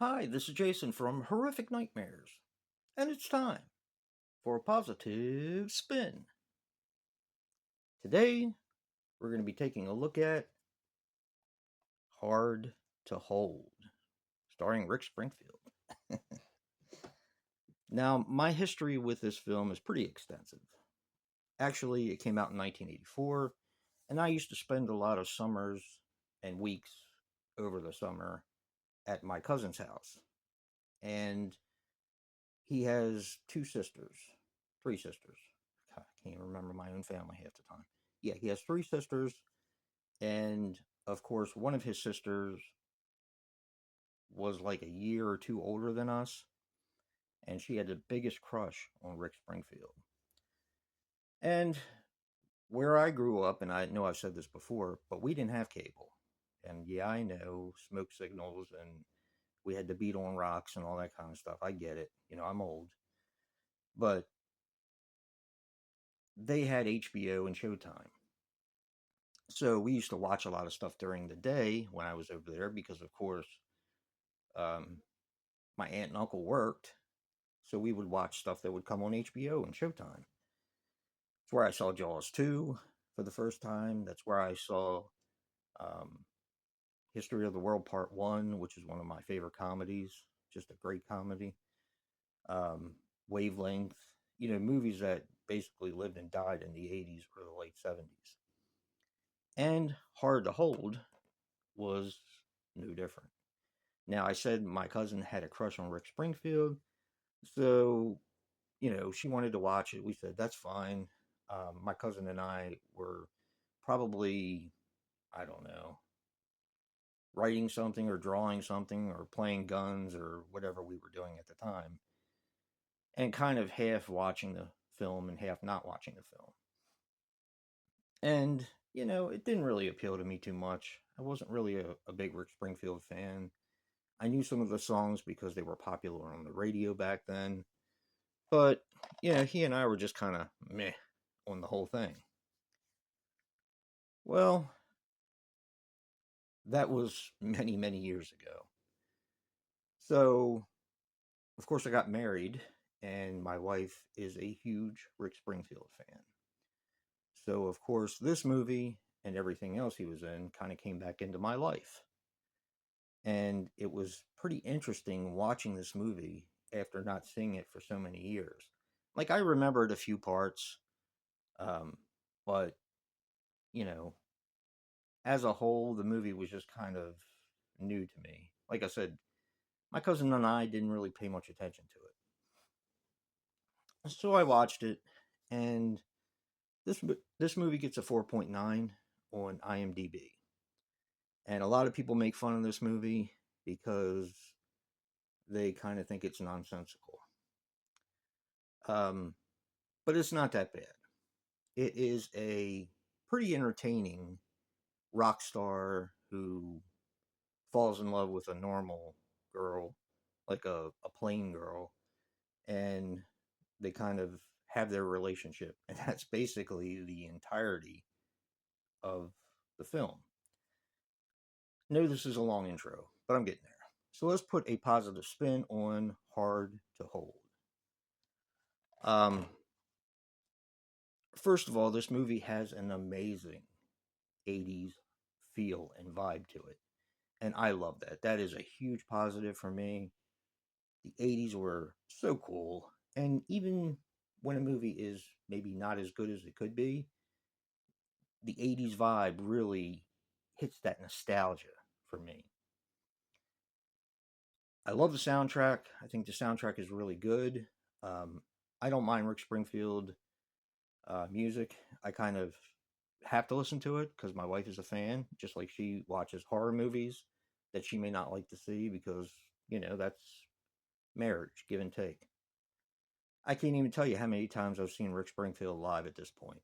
Hi, this is Jason from Horrific Nightmares, and it's time for a positive spin. Today, we're going to be taking a look at Hard to Hold, starring Rick Springfield. Now, my history with this film is pretty extensive. Actually, it came out in 1984, and I used to spend a lot of summers and weeks over the summer at my cousin's house. And he has two sisters, three sisters. God, I can't even remember my own family half the time. Yeah, he has three sisters, and of course, one of his sisters was like a year or two older than us, and she had the biggest crush on Rick Springfield. And where I grew up, and I know I've said this before, but we didn't have cable. And yeah, I know smoke signals, and we had to beat on rocks and all that kind of stuff. I get it. I'm old. But they had HBO and Showtime. So we used to watch a lot of stuff during the day when I was over there because, of course, um, my aunt and uncle worked. So we would watch stuff that would come on HBO and Showtime. It's where I saw Jaws 2 for the first time. That's where I saw um, History of the World Part 1, which is one of my favorite comedies. Just a great comedy. Wavelength, movies that basically lived and died in the 80s or the late 70s. And Hard to Hold was no different. Now, I said my cousin had a crush on Rick Springfield, so, she wanted to watch it. We said, that's fine. My cousin and I were probably, I don't know, writing something or drawing something or playing guns or whatever we were doing at the time, and kind of half watching the film and half not watching the film. And, it didn't really appeal to me too much. I wasn't really a big Rick Springfield fan. I knew some of the songs because they were popular on the radio back then. But, he and I were just kind of meh on the whole thing. Well, that was many, many years ago. So, of course, I got married, and my wife is a huge Rick Springfield fan. So, of course, this movie and everything else he was in kind of came back into my life. And it was pretty interesting watching this movie after not seeing it for so many years. Like, I remembered a few parts, um, but, you know, as a whole, the movie was just kind of new to me. Like I said, my cousin and I didn't really pay much attention to it. So I watched it, and this movie gets a 4.9 on IMDb. And a lot of people make fun of this movie because they kind of think it's nonsensical. Um, but it's not that bad. It is a pretty entertaining rock star who falls in love with a normal girl, like a plain girl, and they kind of have their relationship. And that's basically the entirety of the film. No, this is a long intro, but I'm getting there. So let's put a positive spin on Hard to Hold. Um, First of all, this movie has an amazing 80s feel and vibe to it. And I love that. That is a huge positive for me. The 80s were so cool. And even when a movie is maybe not as good as it could be, the 80s vibe really hits that nostalgia for me. I love the soundtrack. I think the soundtrack is really good. Um, I don't mind Rick Springfield music. I kind of have to listen to it because my wife is a fan, just like she watches horror movies that she may not like to see because, that's marriage, give and take. I can't even tell you how many times I've seen Rick Springfield live at this point.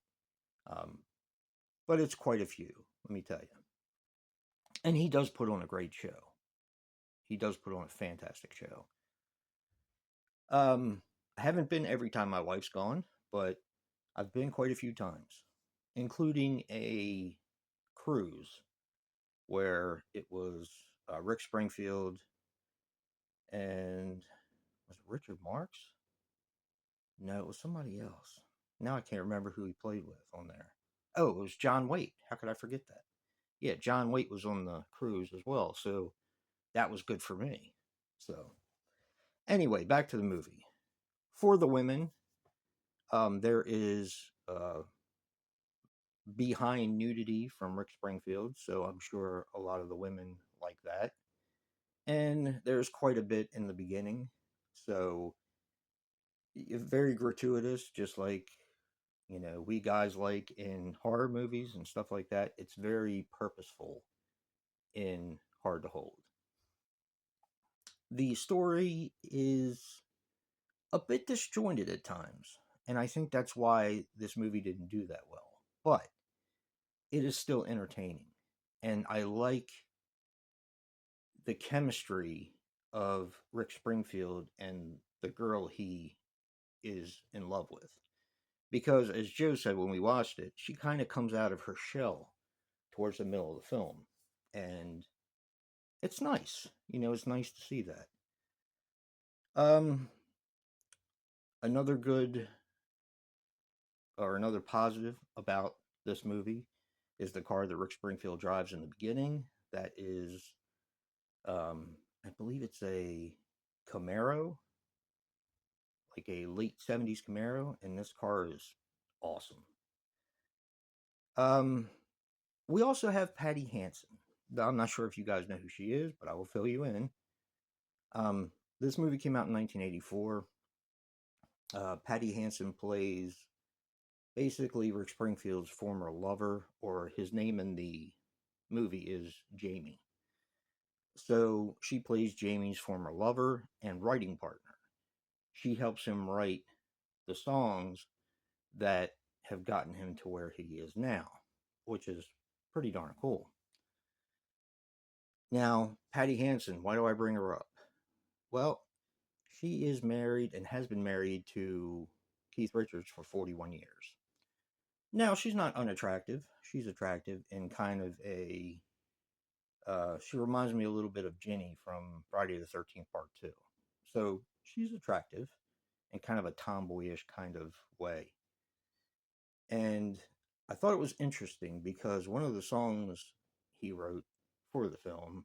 Um, but it's quite a few, let me tell you. And he does put on a great show. He does put on a fantastic show. I haven't been every time my wife's gone, but I've been quite a few times, including a cruise where it was Rick Springfield, And was it Richard Marx? No, it was somebody else. Now I can't remember who he played with on there. Oh, it was John Waite. How could I forget that? Yeah, John Waite was on the cruise as well, so that was good for me. So anyway, back to the movie. For the women, there is behind nudity from Rick Springfield, so I'm sure a lot of the women like that. And there's quite a bit in the beginning, so very gratuitous, just like we guys like in horror movies and stuff like that. It's very purposeful in Hard to Hold. The story is a bit disjointed at times, and I think that's why this movie didn't do that well. But it is still entertaining, and I like the chemistry of Rick Springfield and the girl he is in love with. Because, as Joe said when we watched it, she kind of comes out of her shell towards the middle of the film. And it's nice. It's nice to see that. Um, another good or another positive about this movie is the car that Rick Springfield drives in the beginning. That is, I believe it's a Camaro, like a late 70s Camaro, and this car is awesome. Um, we also have Patty Hansen. I'm not sure if you guys know who she is, but I will fill you in. This movie came out in 1984. Patty Hansen plays basically Rick Springfield's former lover, or his name in the movie is Jamie. So she plays Jamie's former lover and writing partner. She helps him write the songs that have gotten him to where he is now, which is pretty darn cool. Now, Patty Hansen, why do I bring her up? Well, she is married and has been married to Keith Richards for 41 years. Now, she's not unattractive. She's attractive in kind of a. She reminds me a little bit of Ginny from Friday the 13th Part 2. So she's attractive in kind of a tomboyish kind of way. And I thought it was interesting because one of the songs he wrote for the film,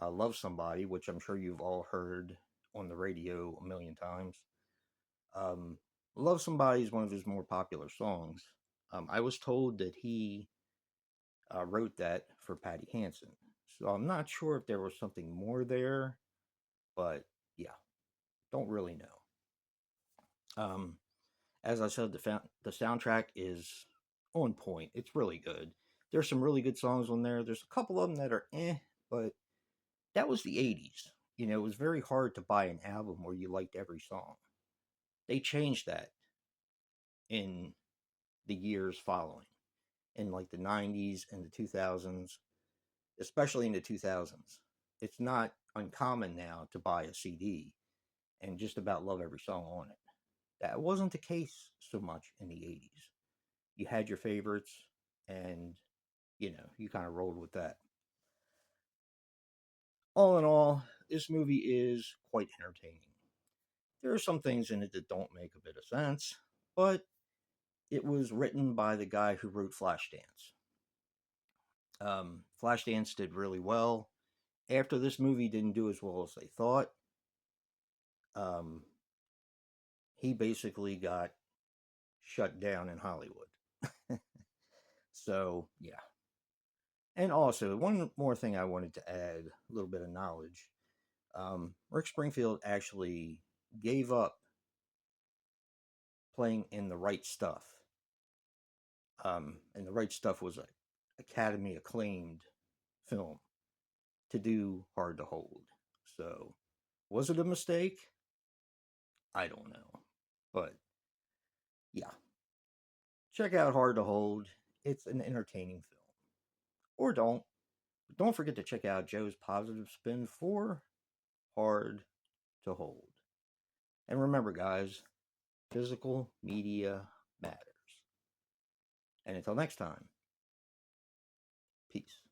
Love Somebody, which I'm sure you've all heard on the radio a million times. Love Somebody is one of his more popular songs. I was told that he wrote that for Patty Hansen. So I'm not sure if there was something more there, but yeah, don't really know. As I said, the soundtrack is on point. It's really good. There's some really good songs on there. There's a couple of them that are but that was the 80s. It was very hard to buy an album where you liked every song. They changed that in the years following, in like the 90s and the 2000s, especially in the 2000s. It's not uncommon now to buy a CD and just about love every song on it. That wasn't the case so much in the 80s. You had your favorites, and you kind of rolled with that. All in all, this movie is quite entertaining. There are some things in it that don't make a bit of sense, but it was written by the guy who wrote Flashdance. Flashdance did really well. After this movie didn't do as well as they thought, um, he basically got shut down in Hollywood. So, yeah. And also, one more thing I wanted to add a little bit of knowledge. Rick Springfield actually gave up playing in The Right Stuff. And The Right Stuff was an Academy acclaimed film to do Hard to Hold. So, was it a mistake? I don't know. But, yeah. Check out Hard to Hold. It's an entertaining film. Or don't. But don't forget to check out Joe's positive spin for Hard to Hold. And remember, guys, physical media matters. And until next time, peace.